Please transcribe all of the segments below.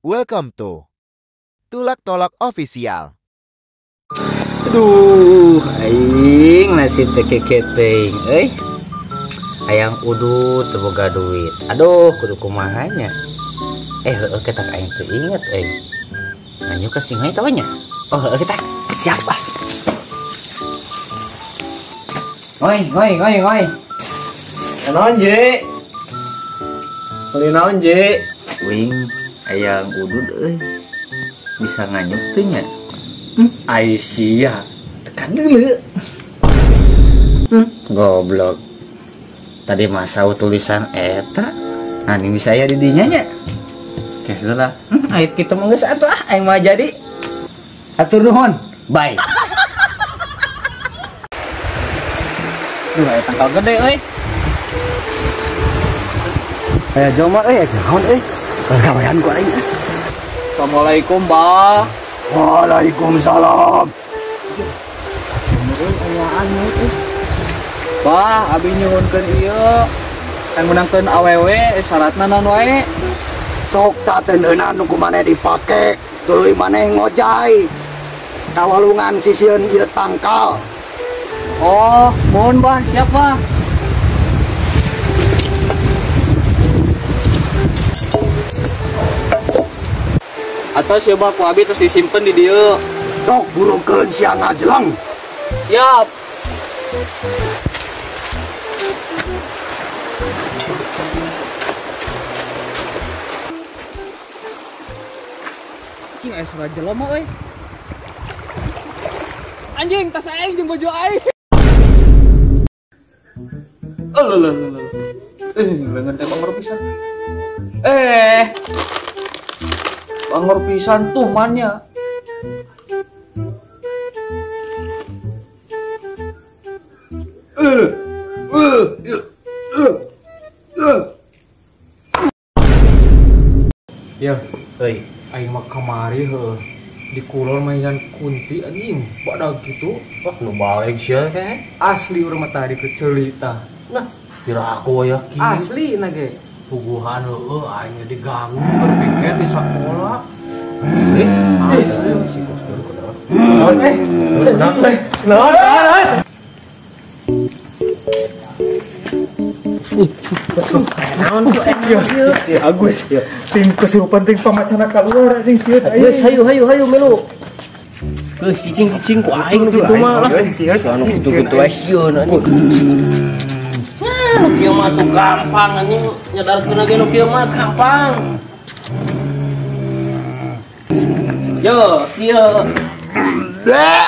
Welcome to Tulak Tolak Official. Aduh, aing nasib teh keketing, hayang udut teu boga duit. Aduh, kudu kumahanya. Heueuh kita aing teu inget Nganyu ka singai tah nya. Oh, heueuh kita. Siap ah. Ngoi. Naon je? Beli naon je? Wing hayang udut bisa nganyuk teu nya? Aisyah, tekan dulu. Goblok. Tadi masau tulisan eta. Nah, ini saya di dinya nya. Oke, heula. Ait kitu mah geus atuh aing mah jadi. Atur nuhun. Bye. Duh, aya tangkal gede euy. Aya joma naon gawean ku aing. Assalamualaikum, Mbah. Waalaikumsalam. Bah, abi nyuhunkeun ieu. Kan menangkeun awewe syaratna naon wae? Sok tateunna nu kumaneh dipake tuluy maneh ngojay kawalungan sisieun ieu tangkal. Oh, mohon Bah, siap Bah. Atau siapa ku abi terus disimpen di dieu. Sok burukeun siang ngajelang. Siap. Anjing aya surat jelema euy. Anjing tas aing jeung baju aing. Lengan teh bangor pisan. Bangor pisan tuh mannya. Ya, aing mah kamari heuh. Di kulon mainan kunti anjing. Badag gitu. Wah, nu baik sia teh. Asli urang mah tadi kecelita. Nah, kira aku yakin. Asli na ge. Puguhan heueuh aing diganggu keur piket di sakola. Asli si bos dulu kudu. Naon tuh Si Agus ya. Tim kesurupan ting pamacana keluar ting sieun aya. Hayu melu. Geus cicing-cicing ku aing kitu mah lah. Anu kitu-kitu wae sieun anjing. Nu kieu mah tuh gampang anjing nyadarkeun ge nu kieu mah gampang. Yo, kieu. Bet.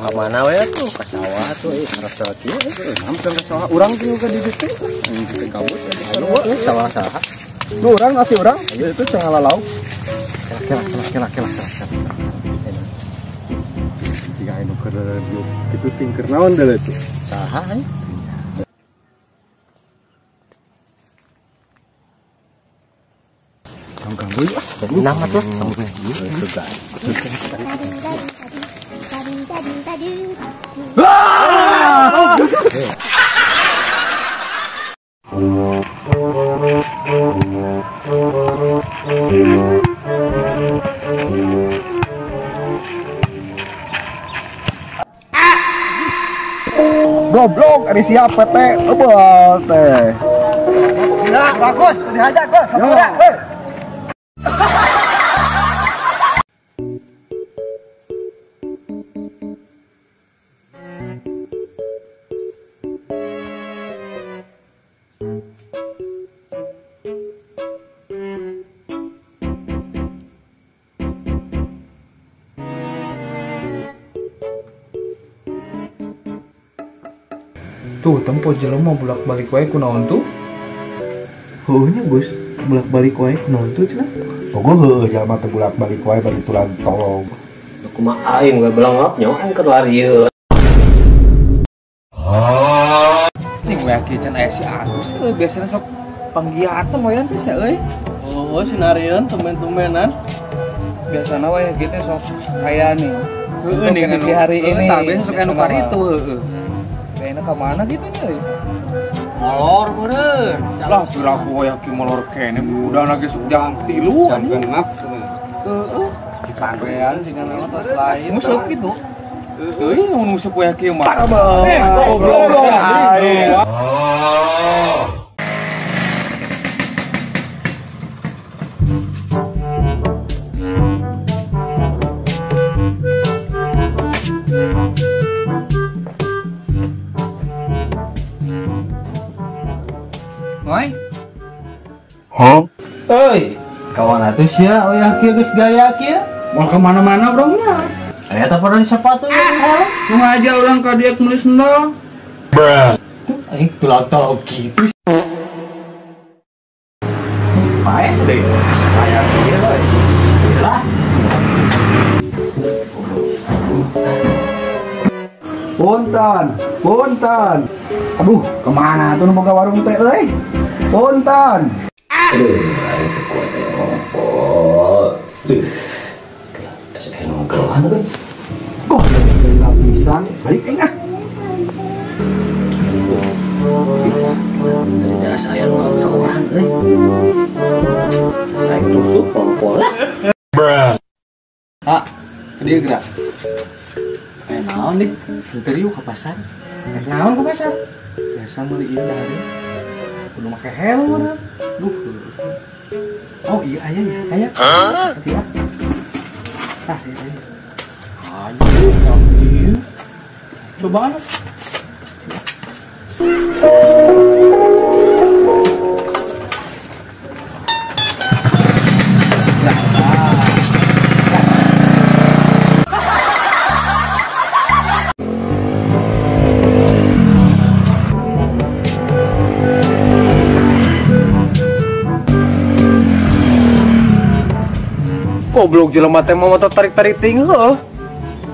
Ka mana we tuh? Ka sawah tuh, rasa kieu. Hampir ka sawah. Urang kieu ka di ditu. Di gabut di sawah saha? Tuh urang ati urang. Ayo itu cenah lalau. Kela. Jika anu keur kitu ting keur naon deuleu tuh. Saha nya? Ganggang deui ah. Tenang atuh. Suka. Goblok ari siapa teh? Ebal teh. Ya, bagus, dihajar Gus. Tuh, tempo jelema bolak-balik wae kunaon tuh? Heueuh nya Gus, bolak-balik wae kunaon tuh cenah? Pokok heueuh jalma teh bolak-balik wae bari tulan tolong. Kumaha aing we belangap nyawa aing keur larieuh. Ning we kieu aya si Agus biasana sok panggiatan moyan teh euy. Oh, sinarian temen-temenan. Biasana we kitu sok kaya nih. Heeh, nih si hari ini. Tapi sok anu kari itu, heeh. Kayaknya ke mana gitu nya? molor meureun. Lah siraku yakin molor kene udah lagi sok jam 3 Jam genep. Heeh. Sampean sing kana tos lain. Museup kitu. Euy mun museup we kieu mah. Goblok. Moy. Euy, kawan atuh sia oyah kieu geus gaya kieu. Mau kemana-mana bro nya. Aya teh pada di sepatu ya. Cuma aja orang ka dia nulis sendal. Aing tolak-tolak gitu. Pae deh. Saya kieu euy. Lah. Punten. Aduh, kemana tuh boga warung teh euy? Punten. Aduh, ari teu kuat ngompol. Tuh. Saya nongkroan euy. Kok enggak bisa? Balik enggak. Tidak saya nongkroan euy. Saya tusuk ngompol. Dia gerak. Naon nih? Interview ke pasar. Naon ke pasar? Biasa beliin dari. Kudu make helm urang. Duh. Oh iya aya ya, aya. Iya. Tah ya. Aduh, coba anu. Goblok jelema teh mau tarik-tarik ting heuh.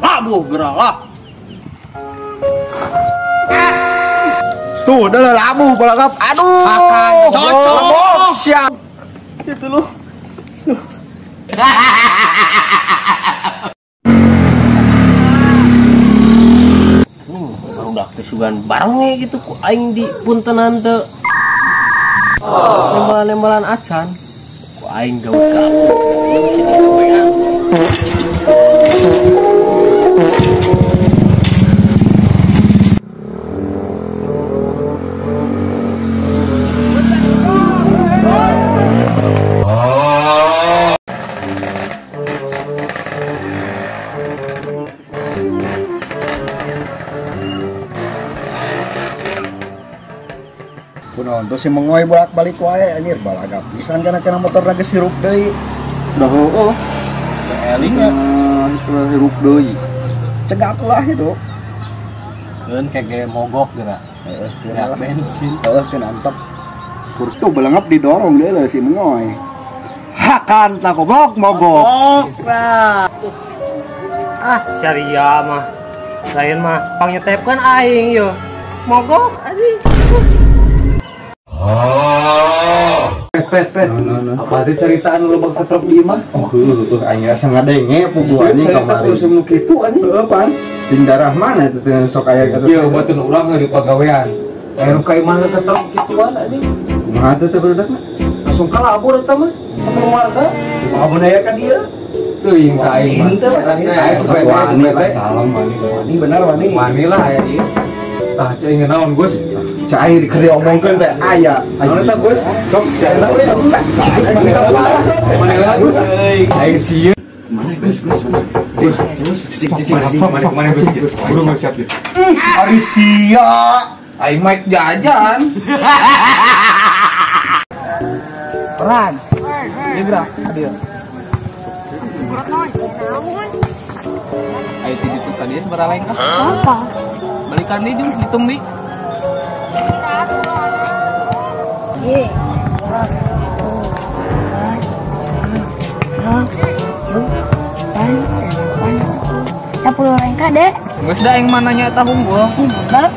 Labuh gerak lah. Tuh, udah labuh balagap. Aduh. Makan cocok. Siap. Gitu loh. Baru dak kesugan bareng gitu ku aing di puntenan teu. Nembalan-nembalan acan. Ku aing gawe-gawe. Kunaon tuh si mengoy bolak-balik wae anjir balagap pisan kana motor geus hirup deui. Udah heueuh. Elingnya Itu hirup deui. Cegah atulah itu. keun kege mogok geura. Heeh, Ya bensin. heeh teu antep. Kurus tuh belengap didorong deui si mengoy. Hakan tak goblok mogok. Ah, syariah mah. Lain mah pangyetepkeun aing yo. Mogok anjing. Pet. Apa teh ceritaan lu bang ketrok di mah? Oh heueuh aing rasa ngadenge pugu anjing kamari. Terus nu kitu anjing. Heueuh pan. Ting darah mana teh sok aya kata. Ieu batur urang di pagawean. Aya nu ka imah ketrok kituan anjing. Kumaha teh budak mah? Langsung kalabur eta mah sama keluarga. Kumaha aya ka dieu? Teuing ka aing mah. Henteu Aya supaya wani wani bener wani. Wani lah aya ieu. Tah ceuing naon Gus? Cai keur diomongkeun teh aya. Naon eta Gus? Sok secara we Mana Gus? Aing sieun. Mana Gus? Mana Gus? Buru mau siap ya. Ari sia. Aing mah jajan. Peran. Ini gerak adil. Ayo itu tadi seberapa lain kah? Apa? Balikan di hitung di. Kita puluh rengka dek. Gus dah yang mananya tahu gua. Bener.